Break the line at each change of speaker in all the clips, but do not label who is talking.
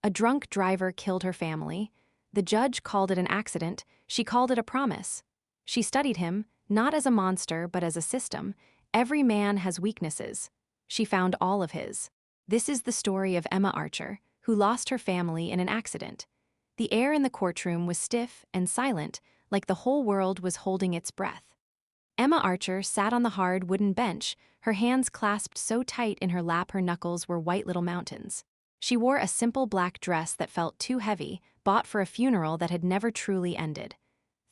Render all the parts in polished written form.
A drunk driver killed her family. The judge called it an accident. She called it a promise. She studied him, not as a monster but as a system. Every man has weaknesses. She found all of his. This is the story of Emma Archer, who lost her family in an accident. The air in the courtroom was stiff and silent, like the whole world was holding its breath. Emma Archer sat on the hard wooden bench, her hands clasped so tight in her lap her knuckles were white little mountains. She wore a simple black dress that felt too heavy, bought for a funeral that had never truly ended.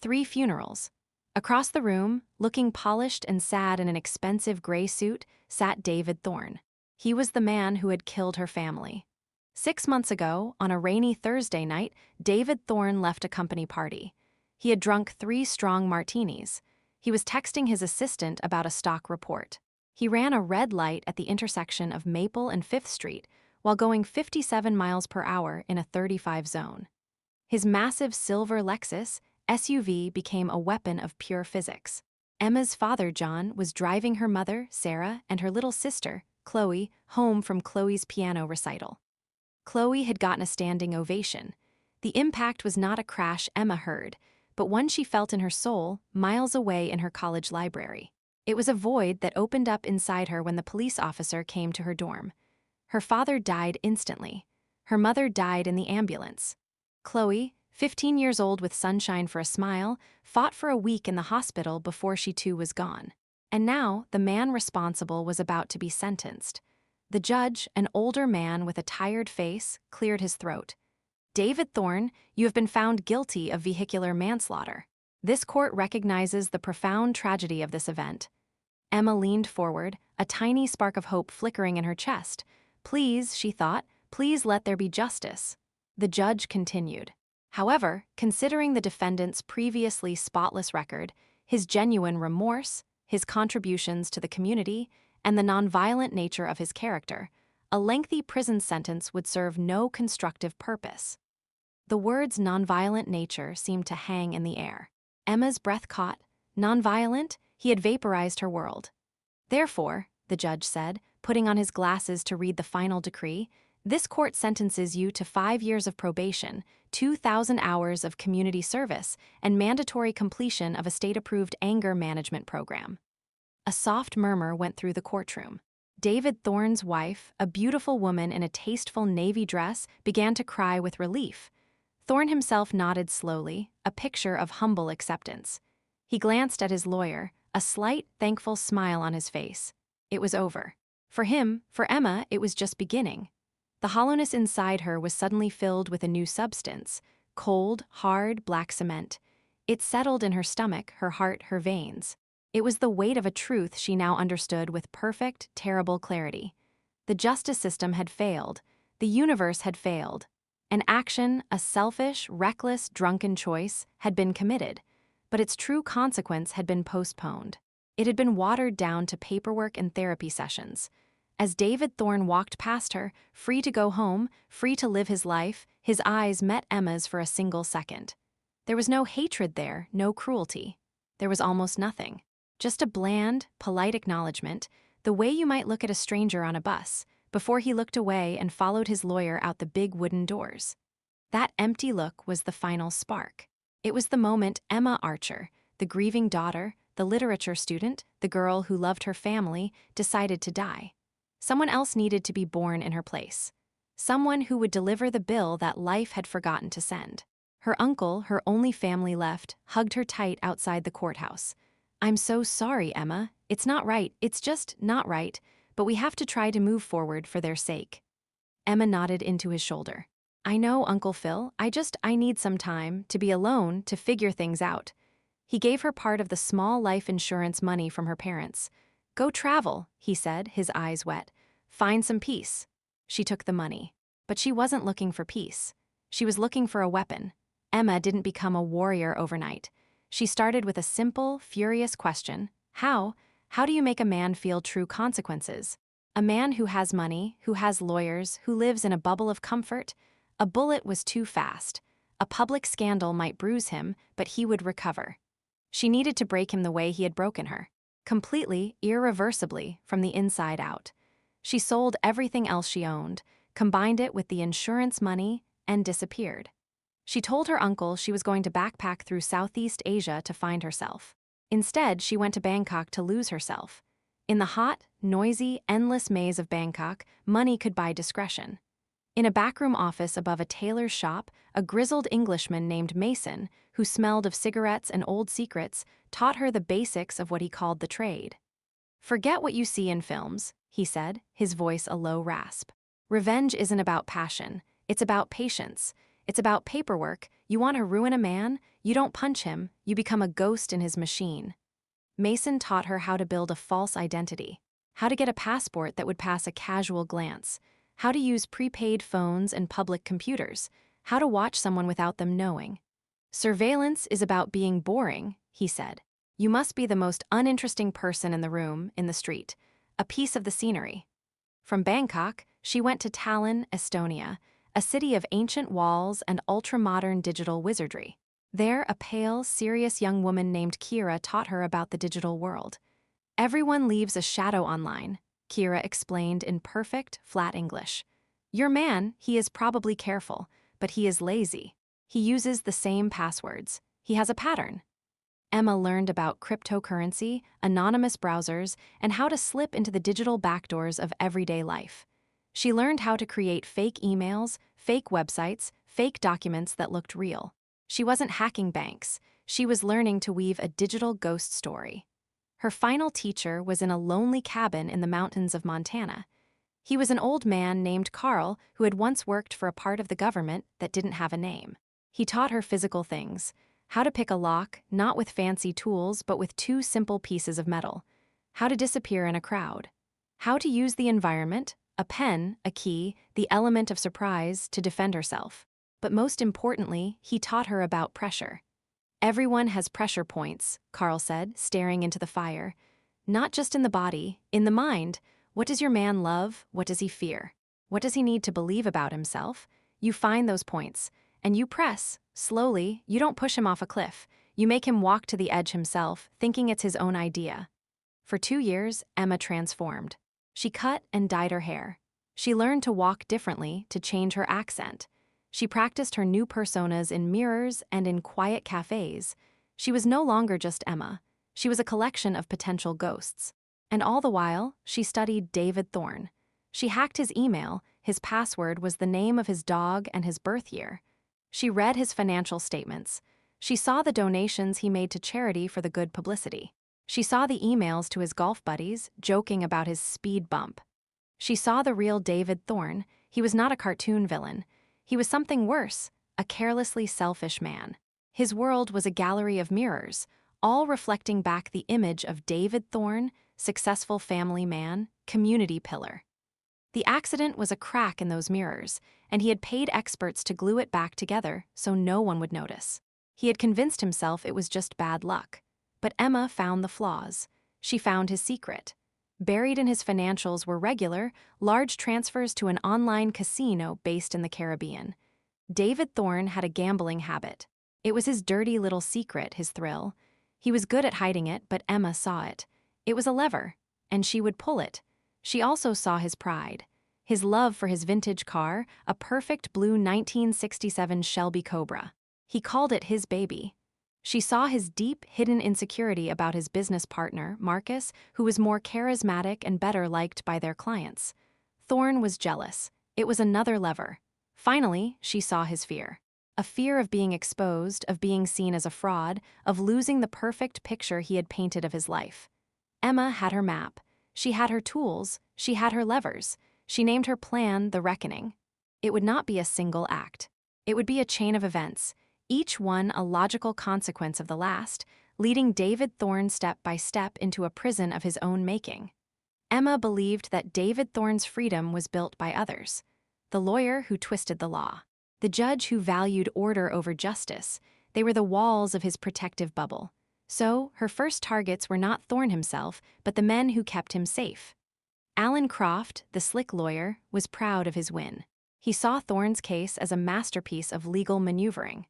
3 funerals. Across the room, looking polished and sad in an expensive gray suit, sat David Thorne. He was the man who had killed her family. 6 months ago, on a rainy Thursday night, David Thorne left a company party. He had drunk 3 strong martinis. He was texting his assistant about a stock report. He ran a red light at the intersection of Maple and 5th Street while going 57 miles per hour in a 35 zone. His massive silver Lexus SUV became a weapon of pure physics. Emma's father, John, was driving her mother, Sarah, and her little sister, Chloe, home from Chloe's piano recital. Chloe had gotten a standing ovation. The impact was not a crash Emma heard, but one she felt in her soul, miles away in her college library. It was a void that opened up inside her when the police officer came to her dorm. Her father died instantly. Her mother died in the ambulance. Chloe, 15 years old with sunshine for a smile, fought for a week in the hospital before she too was gone. And now, the man responsible was about to be sentenced. The judge, an older man with a tired face, cleared his throat. David Thorne, you have been found guilty of vehicular manslaughter. This court recognizes the profound tragedy of this event. Emma leaned forward, a tiny spark of hope flickering in her chest. Please, she thought, please let there be justice. The judge continued. However, considering the defendant's previously spotless record, his genuine remorse, his contributions to the community, and the nonviolent nature of his character, a lengthy prison sentence would serve no constructive purpose. The words nonviolent nature seemed to hang in the air. Emma's breath caught. Nonviolent? He had vaporized her world. Therefore, the judge said, putting on his glasses to read the final decree, this court sentences you to 5 years of probation, 2,000 hours of community service, and mandatory completion of a state-approved anger management program. A soft murmur went through the courtroom. David Thorne's wife, a beautiful woman in a tasteful navy dress, began to cry with relief. Thorne himself nodded slowly, a picture of humble acceptance. He glanced at his lawyer, a slight, thankful smile on his face. It was over. For him, for Emma, it was just beginning. The hollowness inside her was suddenly filled with a new substance, cold, hard, black cement. It settled in her stomach, her heart, her veins. It was the weight of a truth she now understood with perfect, terrible clarity. The justice system had failed. The universe had failed. An action, a selfish, reckless, drunken choice, had been committed, but its true consequence had been postponed. It had been watered down to paperwork and therapy sessions. As David Thorne walked past her, free to go home, free to live his life, his eyes met Emma's for a single second. There was no hatred there, no cruelty. There was almost nothing. Just a bland, polite acknowledgement, the way you might look at a stranger on a bus, before he looked away and followed his lawyer out the big wooden doors. That empty look was the final spark. It was the moment Emma Archer, the grieving daughter, the literature student, the girl who loved her family, decided to die. Someone else needed to be born in her place. Someone who would deliver the bill that life had forgotten to send. Her uncle, her only family left, hugged her tight outside the courthouse. "I'm so sorry, Emma. It's not right. It's just not right. But we have to try to move forward for their sake." Emma nodded into his shoulder. "I know, Uncle Phil. I need some time, to be alone, to figure things out." He gave her part of the small life insurance money from her parents. "Go travel," he said, his eyes wet. "Find some peace." She took the money. But she wasn't looking for peace. She was looking for a weapon. Emma didn't become a warrior overnight. She started with a simple, furious question. How do you make a man feel true consequences? A man who has money, who has lawyers, who lives in a bubble of comfort? A bullet was too fast. A public scandal might bruise him, but he would recover. She needed to break him the way he had broken her. Completely, irreversibly, from the inside out. She sold everything else she owned, combined it with the insurance money, and disappeared. She told her uncle she was going to backpack through Southeast Asia to find herself. Instead, she went to Bangkok to lose herself. In the hot, noisy, endless maze of Bangkok, money could buy discretion. In a backroom office above a tailor's shop, a grizzled Englishman named Mason, who smelled of cigarettes and old secrets, taught her the basics of what he called the trade. "Forget what you see in films," he said, his voice a low rasp. "Revenge isn't about passion, it's about patience. It's about paperwork. You want to ruin a man? You don't punch him, you become a ghost in his machine." Mason taught her how to build a false identity, how to get a passport that would pass a casual glance, how to use prepaid phones and public computers, how to watch someone without them knowing. "Surveillance is about being boring," he said. "You must be the most uninteresting person in the room, in the street, a piece of the scenery." From Bangkok, she went to Tallinn, Estonia, a city of ancient walls and ultra-modern digital wizardry. There, a pale, serious young woman named Kira taught her about the digital world. "Everyone leaves a shadow online," Kira explained in perfect, flat English. "Your man, he is probably careful, but he is lazy. He uses the same passwords. He has a pattern." Emma learned about cryptocurrency, anonymous browsers, and how to slip into the digital backdoors of everyday life. She learned how to create fake emails, fake websites, fake documents that looked real. She wasn't hacking banks. She was learning to weave a digital ghost story. Her final teacher was in a lonely cabin in the mountains of Montana. He was an old man named Carl who had once worked for a part of the government that didn't have a name. He taught her physical things: how to pick a lock, not with fancy tools but with two simple pieces of metal, how to disappear in a crowd, how to use the environment, a pen, a key, the element of surprise, to defend herself. But most importantly, he taught her about pressure. "Everyone has pressure points," Carl said, staring into the fire. "Not just in the body, in the mind. What does your man love? What does he fear? What does he need to believe about himself? You find those points, and you press, slowly. You don't push him off a cliff. You make him walk to the edge himself, thinking it's his own idea." For 2 years, Emma transformed. She cut and dyed her hair. She learned to walk differently, to change her accent. She practiced her new personas in mirrors and in quiet cafes. She was no longer just Emma. She was a collection of potential ghosts. And all the while, she studied David Thorne. She hacked his email. His password was the name of his dog and his birth year. She read his financial statements. She saw the donations he made to charity for the good publicity. She saw the emails to his golf buddies, joking about his speed bump. She saw the real David Thorne. He was not a cartoon villain. He was something worse, a carelessly selfish man. His world was a gallery of mirrors, all reflecting back the image of David Thorne, successful family man, community pillar. The accident was a crack in those mirrors, and he had paid experts to glue it back together so no one would notice. He had convinced himself it was just bad luck. But Emma found the flaws. She found his secret. Buried in his financials were regular, large transfers to an online casino based in the Caribbean. David Thorne had a gambling habit. It was his dirty little secret, his thrill. He was good at hiding it, but Emma saw it. It was a lever, and she would pull it. She also saw his pride. His love for his vintage car, a perfect blue 1967 Shelby Cobra. He called it his baby. She saw his deep, hidden insecurity about his business partner, Marcus, who was more charismatic and better liked by their clients. Thorne was jealous. It was another lever. Finally, she saw his fear. A fear of being exposed, of being seen as a fraud, of losing the perfect picture he had painted of his life. Emma had her map. She had her tools. She had her levers. She named her plan the Reckoning. It would not be a single act. It would be a chain of events, each one a logical consequence of the last, leading David Thorne step by step into a prison of his own making. Emma believed that David Thorne's freedom was built by others: the lawyer who twisted the law, the judge who valued order over justice. They were the walls of his protective bubble. So, her first targets were not Thorne himself, but the men who kept him safe. Alan Croft, the slick lawyer, was proud of his win. He saw Thorne's case as a masterpiece of legal maneuvering.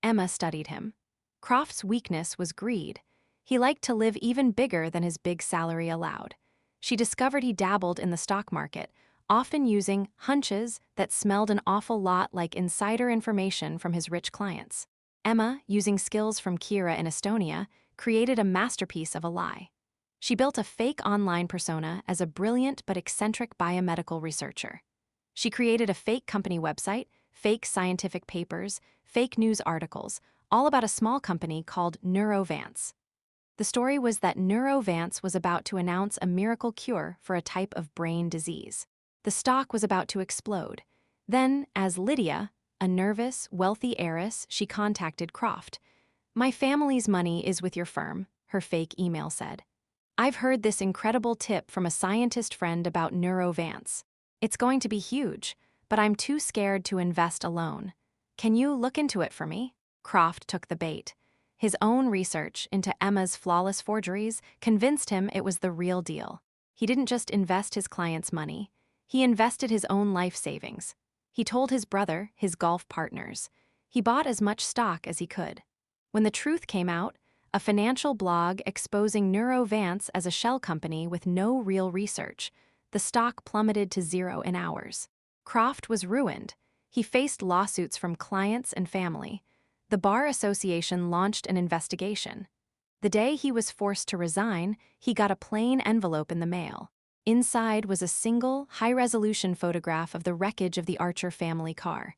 Emma studied him. Croft's weakness was greed. He liked to live even bigger than his big salary allowed. She discovered he dabbled in the stock market, often using hunches that smelled an awful lot like insider information from his rich clients. Emma, using skills from Kira in Estonia, created a masterpiece of a lie. She built a fake online persona as a brilliant but eccentric biomedical researcher. She created a fake company website, fake scientific papers, fake news articles, all about a small company called Neurovance. The story was that Neurovance was about to announce a miracle cure for a type of brain disease. The stock was about to explode. Then, as Lydia, a nervous, wealthy heiress, she contacted Croft. "My family's money is with your firm," her fake email said. "I've heard this incredible tip from a scientist friend about Neurovance. It's going to be huge, but I'm too scared to invest alone. Can you look into it for me?" Croft took the bait. His own research into Emma's flawless forgeries convinced him it was the real deal. He didn't just invest his client's money. He invested his own life savings. He told his brother, his golf partners. He bought as much stock as he could. When the truth came out, a financial blog exposing Neurovance as a shell company with no real research, the stock plummeted to zero in hours. Croft was ruined. He faced lawsuits from clients and family. The Bar Association launched an investigation. The day he was forced to resign, he got a plain envelope in the mail. Inside was a single, high-resolution photograph of the wreckage of the Archer family car.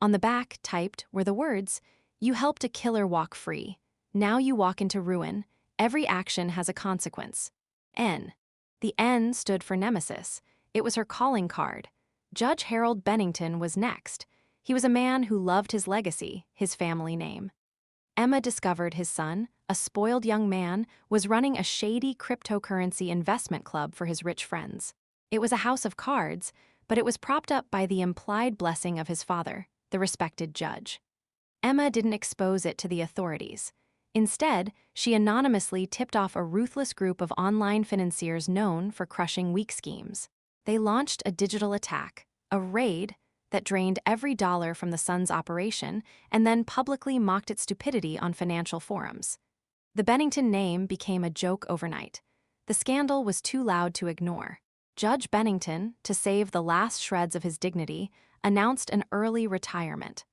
On the back, typed, were the words, "You helped a killer walk free. Now you walk into ruin. Every action has a consequence. N." The N stood for Nemesis. It was her calling card. Judge Harold Bennington was next. He was a man who loved his legacy, his family name. Emma discovered his son, a spoiled young man, was running a shady cryptocurrency investment club for his rich friends. It was a house of cards, but it was propped up by the implied blessing of his father, the respected judge. Emma didn't expose it to the authorities. Instead, she anonymously tipped off a ruthless group of online financiers known for crushing weak schemes. They launched a digital attack, a raid, that drained every dollar from the son's operation and then publicly mocked its stupidity on financial forums. The Bennington name became a joke overnight. The scandal was too loud to ignore. Judge Bennington, to save the last shreds of his dignity, announced an early retirement.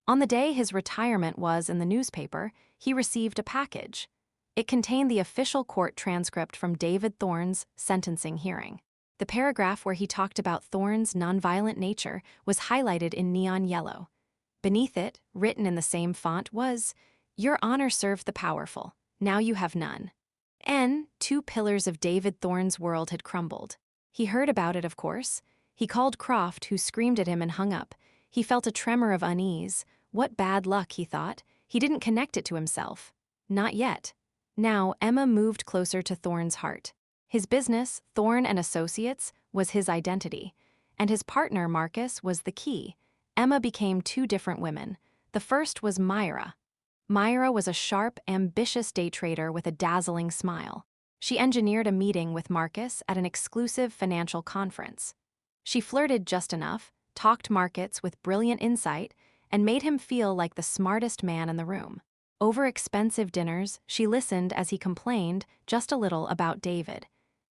On the day his retirement was in the newspaper, he received a package. It contained the official court transcript from David Thorne's sentencing hearing. The paragraph where he talked about Thorne's nonviolent nature was highlighted in neon yellow. Beneath it, written in the same font, was, "Your honor served the powerful. Now you have none." Two pillars of David Thorne's world had crumbled. He heard about it, of course. He called Croft, who screamed at him and hung up. He felt a tremor of unease. What bad luck, he thought. He didn't connect it to himself. Not yet. Now, Emma moved closer to Thorne's heart. His business, Thorne and Associates, was his identity, and his partner, Marcus, was the key. Emma became two different women. The first was Myra. Myra was a sharp, ambitious day trader with a dazzling smile. She engineered a meeting with Marcus at an exclusive financial conference. She flirted just enough, talked markets with brilliant insight, and made him feel like the smartest man in the room. Over expensive dinners, she listened as he complained just a little about David.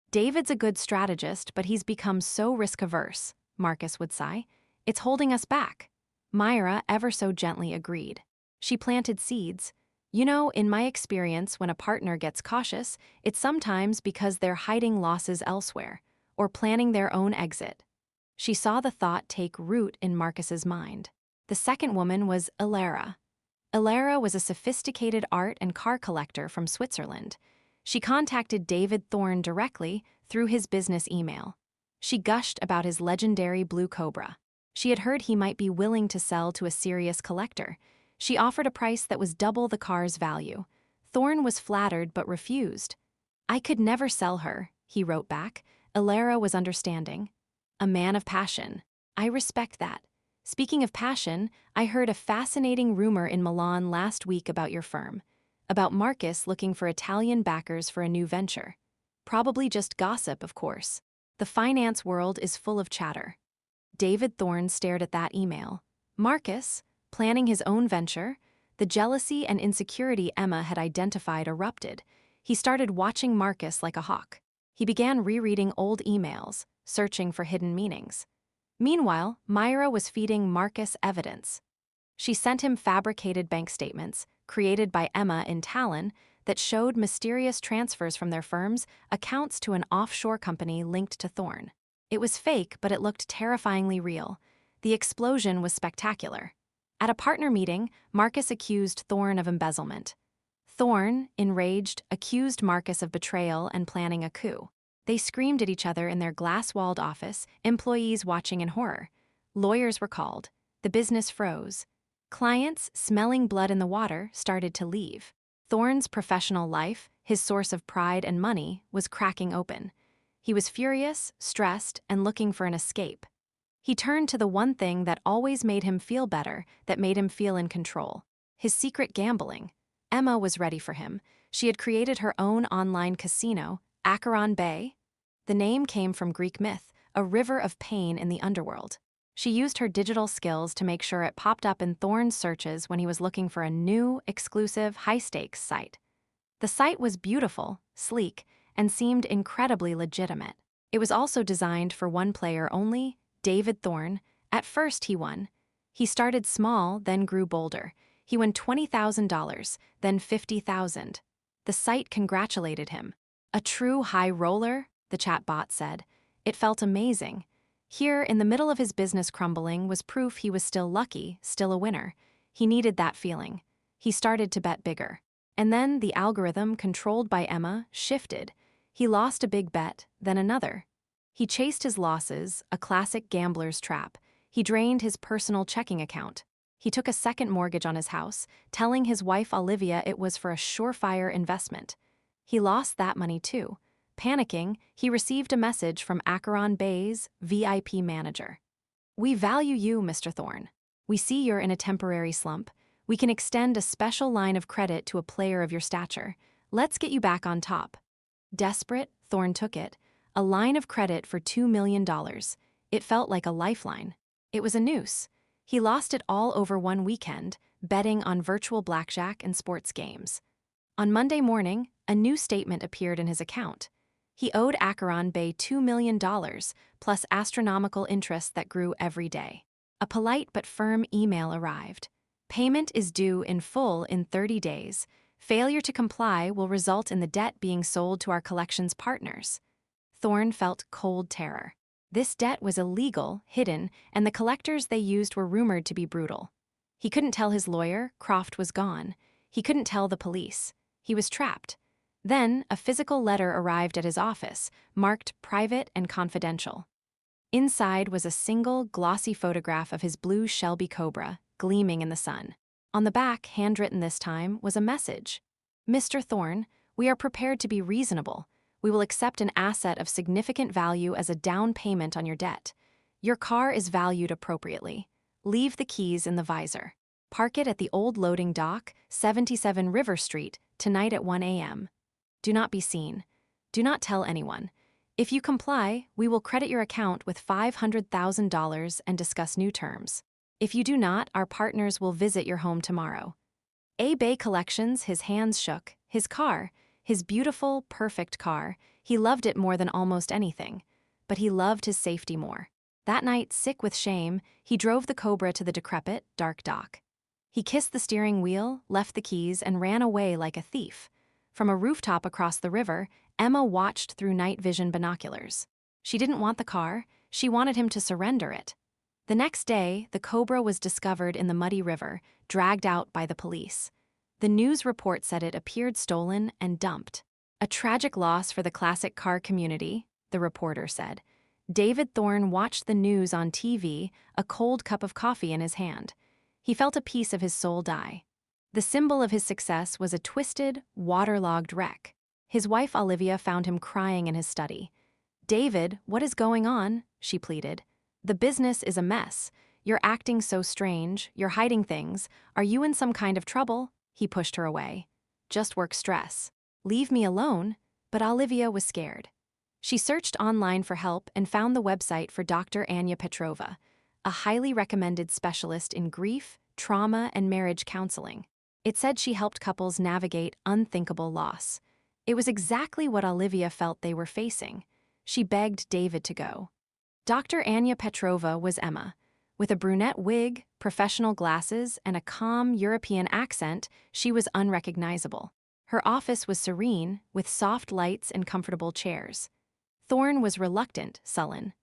"David's a good strategist, but he's become so risk-averse," Marcus would sigh. "It's holding us back." Myra ever so gently agreed. She planted seeds. "You know, in my experience, when a partner gets cautious, it's sometimes because they're hiding losses elsewhere, or planning their own exit." She saw the thought take root in Marcus's mind. The second woman was Ilera. Ilera was a sophisticated art and car collector from Switzerland. She contacted David Thorne directly through his business email. She gushed about his legendary Blue Cobra. She had heard he might be willing to sell to a serious collector. She offered a price that was double the car's value. Thorne was flattered but refused. "I could never sell her," he wrote back. Ilera was understanding. "A man of passion. I respect that. Speaking of passion, I heard a fascinating rumor in Milan last week about your firm. About Marcus looking for Italian backers for a new venture. Probably just gossip, of course. The finance world is full of chatter." David Thorne stared at that email. Marcus, planning his own venture? The jealousy and insecurity Emma had identified erupted. He started watching Marcus like a hawk. He began rereading old emails, searching for hidden meanings. Meanwhile, Myra was feeding Marcus evidence. She sent him fabricated bank statements, created by Emma in Talon, that showed mysterious transfers from their firm's accounts to an offshore company linked to Thorne. It was fake, but it looked terrifyingly real. The explosion was spectacular. At a partner meeting, Marcus accused Thorne of embezzlement. Thorne, enraged, accused Marcus of betrayal and planning a coup. They screamed at each other in their glass-walled office, employees watching in horror. Lawyers were called. The business froze. Clients, smelling blood in the water, started to leave. Thorne's professional life, his source of pride and money, was cracking open. He was furious, stressed, and looking for an escape. He turned to the one thing that always made him feel better, that made him feel in control: his secret gambling. Emma was ready for him. She had created her own online casino, Acheron Bay. The name came from Greek myth, a river of pain in the underworld. She used her digital skills to make sure it popped up in Thorne's searches when he was looking for a new, exclusive, high-stakes site. The site was beautiful, sleek, and seemed incredibly legitimate. It was also designed for one player only, David Thorne. At first he won. He started small, then grew bolder. He won $20,000, then $50,000. The site congratulated him. A true high roller, the chatbot said. It felt amazing. Here, in the middle of his business crumbling, was proof he was still lucky, still a winner. He needed that feeling. He started to bet bigger. And then the algorithm, controlled by Emma, shifted. He lost a big bet, then another. He chased his losses, a classic gambler's trap. He drained his personal checking account. He took a second mortgage on his house, telling his wife Olivia it was for a surefire investment. He lost that money too. Panicking, he received a message from Acheron Bay's VIP manager. "We value you, Mr. Thorne. We see you're in a temporary slump. We can extend a special line of credit to a player of your stature. Let's get you back on top." Desperate, Thorne took it. A line of credit for $2 million. It felt like a lifeline. It was a noose. He lost it all over one weekend, betting on virtual blackjack and sports games. On Monday morning, a new statement appeared in his account. He owed Acheron Bay $2 million, plus astronomical interest that grew every day. A polite but firm email arrived. Payment is due in full in 30 days. Failure to comply will result in the debt being sold to our collections partners. Thorne felt cold terror. This debt was illegal, hidden, and the collectors they used were rumored to be brutal. He couldn't tell his lawyer, Croft was gone. He couldn't tell the police. He was trapped. Then, a physical letter arrived at his office, marked private and confidential. Inside was a single, glossy photograph of his blue Shelby Cobra, gleaming in the sun. On the back, handwritten this time, was a message. "Mr. Thorne, we are prepared to be reasonable. We will accept an asset of significant value as a down payment on your debt. Your car is valued appropriately. Leave the keys in the visor. Park it at the old loading dock, 77 River Street, tonight at 1 a.m. Do not be seen. Do not tell anyone. If you comply, we will credit your account with $500,000 and discuss new terms. If you do not, our partners will visit your home tomorrow." A. Bay Collections, his hands shook. His car, his beautiful, perfect car, he loved it more than almost anything. But he loved his safety more. That night, sick with shame, he drove the Cobra to the decrepit, dark dock. He kissed the steering wheel, left the keys, and ran away like a thief. From a rooftop across the river, Emma watched through night vision binoculars. She didn't want the car, she wanted him to surrender it. The next day, the Cobra was discovered in the muddy river, dragged out by the police. The news report said it appeared stolen and dumped. "A tragic loss for the classic car community," the reporter said. David Thorne watched the news on TV, a cold cup of coffee in his hand. He felt a piece of his soul die. The symbol of his success was a twisted, waterlogged wreck. His wife Olivia found him crying in his study. "David, what is going on?" she pleaded. "The business is a mess. You're acting so strange, you're hiding things. Are you in some kind of trouble?" He pushed her away. "Just work stress. Leave me alone." But Olivia was scared. She searched online for help and found the website for Dr. Anya Petrova, a highly recommended specialist in grief, trauma, and marriage counseling. It said she helped couples navigate unthinkable loss. It was exactly what Olivia felt they were facing. She begged David to go. Dr. Anya Petrova was Emma. With a brunette wig, professional glasses, and a calm European accent, she was unrecognizable. Her office was serene, with soft lights and comfortable chairs. Thorne was reluctant, sullen.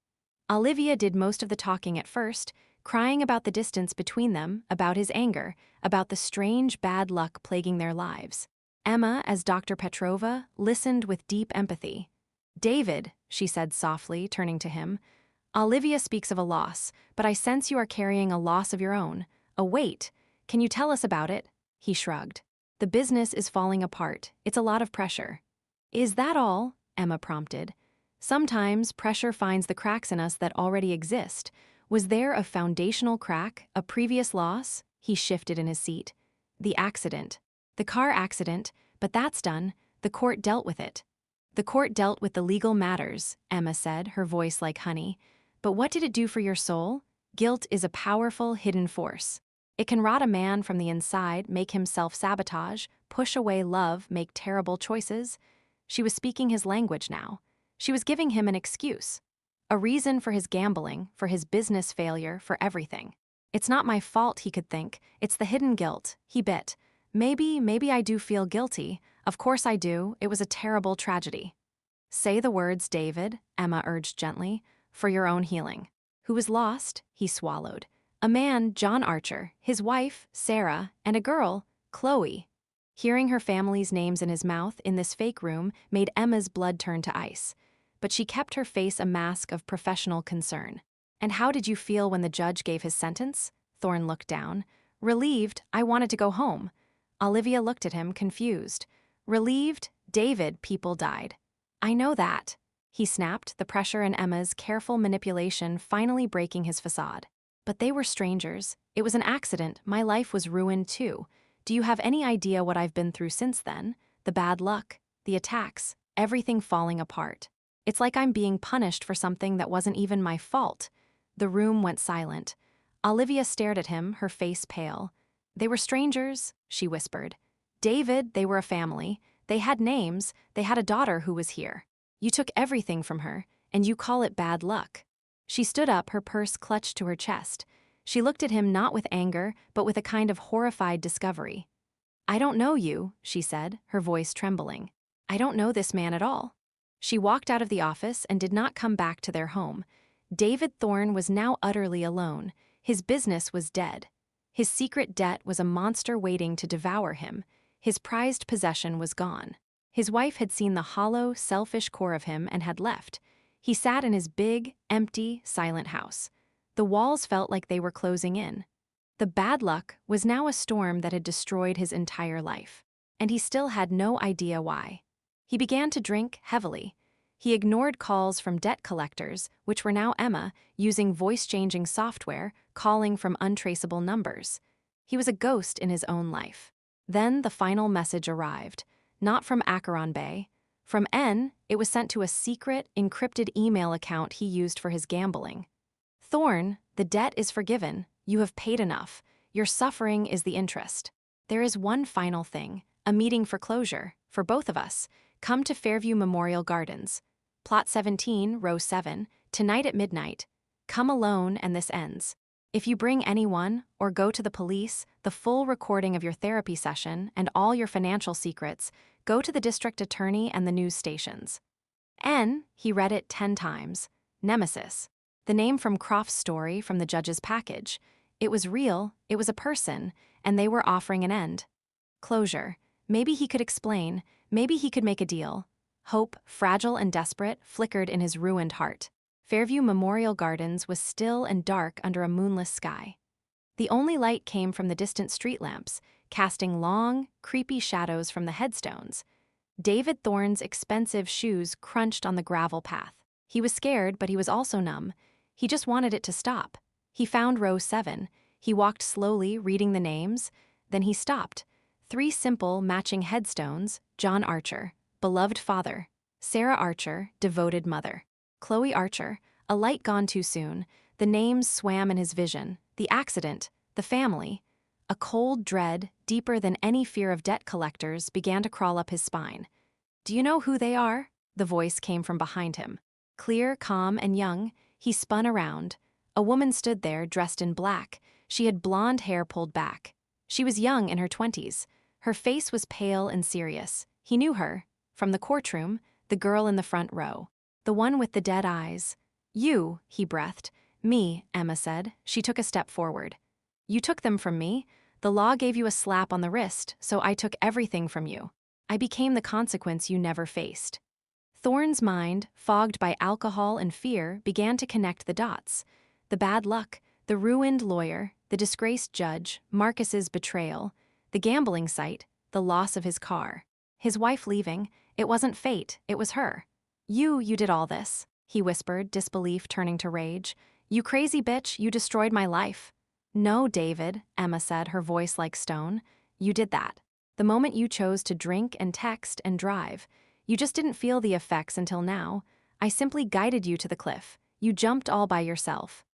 Olivia did most of the talking at first, crying about the distance between them, about his anger, about the strange bad luck plaguing their lives. Emma, as Dr. Petrova, listened with deep empathy. "David," she said softly, turning to him, "Olivia speaks of a loss, but I sense you are carrying a loss of your own, a weight. Can you tell us about it?" He shrugged. "The business is falling apart. It's a lot of pressure." "Is that all?" Emma prompted. "Sometimes pressure finds the cracks in us that already exist. Was there a foundational crack, a previous loss?" He shifted in his seat. "The accident. The car accident, but that's done. The court dealt with it." "The court dealt with the legal matters," Emma said, her voice like honey. "But what did it do for your soul? Guilt is a powerful, hidden force. It can rot a man from the inside, make him self-sabotage, push away love, make terrible choices." She was speaking his language now. She was giving him an excuse. A reason for his gambling, for his business failure, for everything. "It's not my fault," he could think. "It's the hidden guilt." He bit. Maybe I do feel guilty. Of course I do. It was a terrible tragedy." "Say the words, David," Emma urged gently, "for your own healing." "Who was lost?" He swallowed. "A man, John Archer, his wife, Sarah, and a girl, Chloe." Hearing her family's names in his mouth in this fake room made Emma's blood turn to ice. But she kept her face a mask of professional concern. "And how did you feel when the judge gave his sentence?" Thorne looked down. "Relieved. I wanted to go home." Olivia looked at him, confused. "Relieved? David, people died." "I know that," he snapped, the pressure in Emma's careful manipulation finally breaking his facade. "But they were strangers. It was an accident. My life was ruined too. Do you have any idea what I've been through since then? The bad luck, the attacks, everything falling apart. It's like I'm being punished for something that wasn't even my fault." The room went silent. Olivia stared at him, her face pale. "They were strangers," she whispered. "David, they were a family. They had names. They had a daughter who was here. You took everything from her, and you call it bad luck." She stood up, her purse clutched to her chest. She looked at him not with anger, but with a kind of horrified discovery. "I don't know you," she said, her voice trembling. "I don't know this man at all." She walked out of the office and did not come back to their home. David Thorne was now utterly alone. His business was dead. His secret debt was a monster waiting to devour him. His prized possession was gone. His wife had seen the hollow, selfish core of him and had left. He sat in his big, empty, silent house. The walls felt like they were closing in. The bad luck was now a storm that had destroyed his entire life, and he still had no idea why. He began to drink heavily. He ignored calls from debt collectors, which were now Emma, using voice-changing software, calling from untraceable numbers. He was a ghost in his own life. Then the final message arrived, not from Acheron Bay. From N, it was sent to a secret, encrypted email account he used for his gambling. "Thorne, the debt is forgiven. You have paid enough. Your suffering is the interest. There is one final thing, a meeting for closure, for both of us. Come to Fairview Memorial Gardens. Plot 17, row 7, tonight at midnight. Come alone and this ends. If you bring anyone, or go to the police, the full recording of your therapy session and all your financial secrets, go to the district attorney and the news stations." N, he read it 10 times. Nemesis. The name from Croft's story from the judge's package. It was real, it was a person, and they were offering an end. Closure. Maybe he could explain, maybe he could make a deal. Hope, fragile and desperate, flickered in his ruined heart. Fairview Memorial Gardens was still and dark under a moonless sky. The only light came from the distant street lamps, casting long, creepy shadows from the headstones. David Thorne's expensive shoes crunched on the gravel path. He was scared, but he was also numb. He just wanted it to stop. He found row 7. He walked slowly, reading the names. Then he stopped. 3 simple, matching headstones: John Archer, beloved father; Sarah Archer, devoted mother; Chloe Archer, a light gone too soon. The names swam in his vision. The accident, the family. A cold dread, deeper than any fear of debt collectors, began to crawl up his spine. "Do you know who they are?" The voice came from behind him. Clear, calm, and young, He spun around. A woman stood there, dressed in black. She had blonde hair pulled back. She was young, in her 20s. Her face was pale and serious. He knew her. From the courtroom, the girl in the front row. The one with the dead eyes. "You," he breathed. "Me," Emma said. She took a step forward. "You took them from me. The law gave you a slap on the wrist, so I took everything from you. I became the consequence you never faced." Thorne's mind, fogged by alcohol and fear, began to connect the dots. The bad luck, the ruined lawyer, the disgraced judge, Marcus's betrayal, the gambling site, the loss of his car. His wife leaving, it wasn't fate, it was her. You did all this," he whispered, disbelief turning to rage. "You crazy bitch, you destroyed my life." "No, David," Emma said, her voice like stone. "You did that. The moment you chose to drink and text and drive. You just didn't feel the effects until now. I simply guided you to the cliff. You jumped all by yourself."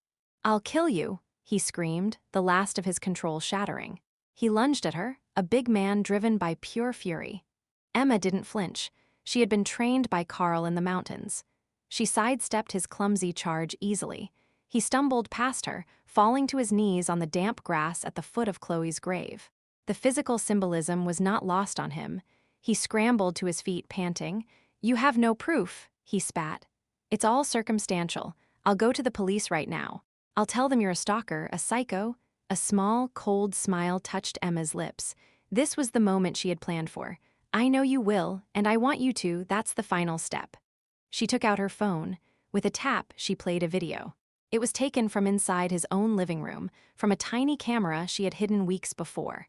"I'll kill you," he screamed, the last of his control shattering. He lunged at her, a big man driven by pure fury. Emma didn't flinch. She had been trained by Carl in the mountains. She sidestepped his clumsy charge easily. He stumbled past her, falling to his knees on the damp grass at the foot of Chloe's grave. The physical symbolism was not lost on him. He scrambled to his feet, panting. "You have no proof," he spat. "It's all circumstantial. I'll go to the police right now. I'll tell them you're a stalker, a psycho." A small, cold smile touched Emma's lips. This was the moment she had planned for. "I know you will, and I want you to, that's the final step." She took out her phone. With a tap, she played a video. It was taken from inside his own living room, from a tiny camera she had hidden weeks before.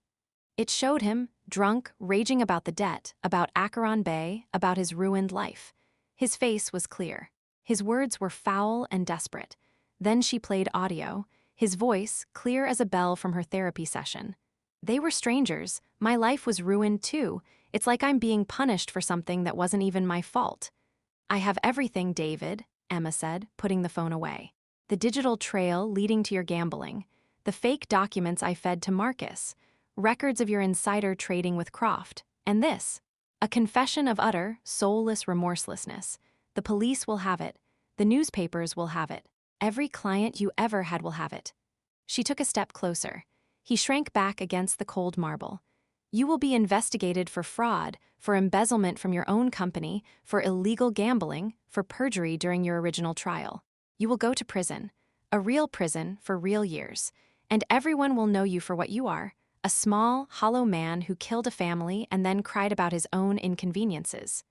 It showed him, drunk, raging about the debt, about Acheron Bay, about his ruined life. His face was clear. His words were foul and desperate. Then she played audio, his voice clear as a bell from her therapy session. "They were strangers. My life was ruined too. It's like I'm being punished for something that wasn't even my fault." "I have everything, David," Emma said, putting the phone away. "The digital trail leading to your gambling. The fake documents I fed to Marcus. Records of your insider trading with Croft. And this. A confession of utter, soulless remorselessness. The police will have it. The newspapers will have it. Every client you ever had will have it." She took a step closer. He shrank back against the cold marble. "You will be investigated for fraud, for embezzlement from your own company, for illegal gambling, for perjury during your original trial. You will go to prison, a real prison for real years, and everyone will know you for what you are, a small, hollow man who killed a family and then cried about his own inconveniences."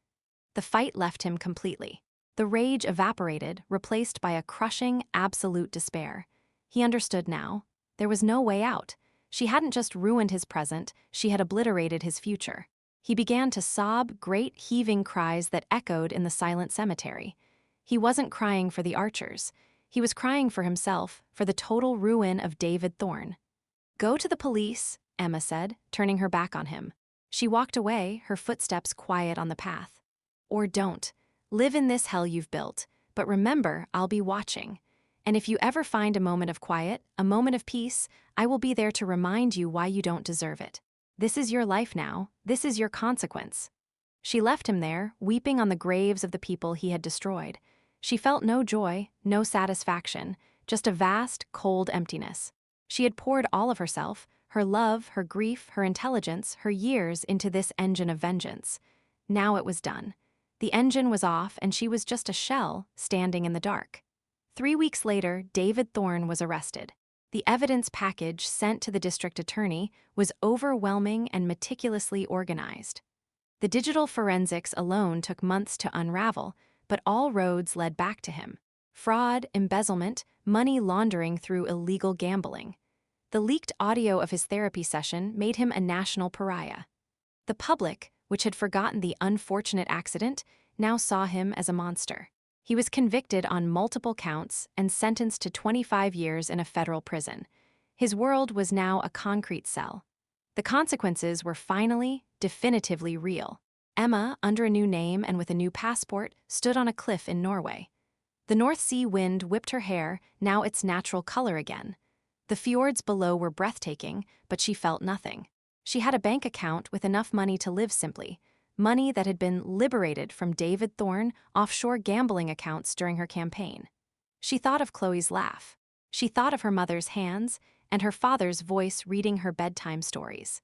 The fight left him completely. The rage evaporated, replaced by a crushing, absolute despair. He understood now. There was no way out. She hadn't just ruined his present, she had obliterated his future. He began to sob, great heaving cries that echoed in the silent cemetery. He wasn't crying for the Archers. He was crying for himself, for the total ruin of David Thorne. "Go to the police," Emma said, turning her back on him. She walked away, her footsteps quiet on the path. "Or don't. Live in this hell you've built. But remember, I'll be watching. And if you ever find a moment of quiet, a moment of peace, I will be there to remind you why you don't deserve it. This is your life now. This is your consequence." She left him there, weeping on the graves of the people he had destroyed. She felt no joy, no satisfaction, just a vast, cold emptiness. She had poured all of herself, her love, her grief, her intelligence, her years into this engine of vengeance. Now it was done. The engine was off and she was just a shell standing in the dark. 3 weeks later, David Thorne was arrested. The evidence package sent to the district attorney was overwhelming and meticulously organized. The digital forensics alone took months to unravel, but all roads led back to him. Fraud, embezzlement, money laundering through illegal gambling. The leaked audio of his therapy session made him a national pariah. The public, which had forgotten the unfortunate accident, now saw him as a monster. He was convicted on multiple counts and sentenced to 25 years in a federal prison. His world was now a concrete cell. The consequences were finally, definitively real. Emma, under a new name and with a new passport, stood on a cliff in Norway. The North Sea wind whipped her hair, now its natural color again. The fjords below were breathtaking, but she felt nothing. She had a bank account with enough money to live simply, money that had been liberated from David Thorne offshore gambling accounts during her campaign. She thought of Chloe's laugh. She thought of her mother's hands and her father's voice reading her bedtime stories.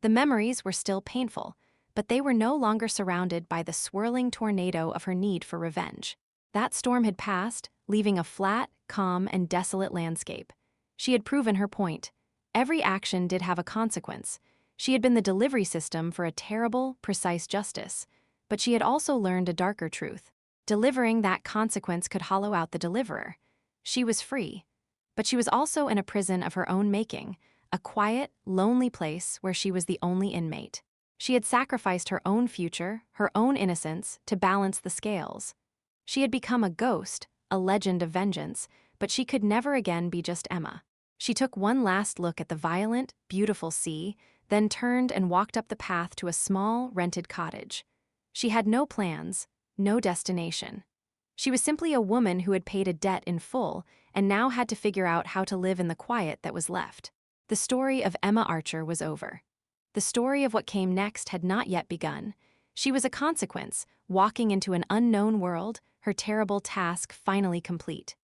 The memories were still painful, but they were no longer surrounded by the swirling tornado of her need for revenge. That storm had passed, leaving a flat, calm, and desolate landscape. She had proven her point. Every action did have a consequence. She had been the delivery system for a terrible, precise justice. But she had also learned a darker truth. Delivering that consequence could hollow out the deliverer. She was free. But she was also in a prison of her own making, a quiet, lonely place where she was the only inmate. She had sacrificed her own future, her own innocence, to balance the scales. She had become a ghost, a legend of vengeance, but she could never again be just Emma. She took one last look at the violent, beautiful sea, then turned and walked up the path to a small, rented cottage. She had no plans, no destination. She was simply a woman who had paid a debt in full and now had to figure out how to live in the quiet that was left. The story of Emma Archer was over. The story of what came next had not yet begun. She was a consequence, walking into an unknown world, her terrible task finally complete.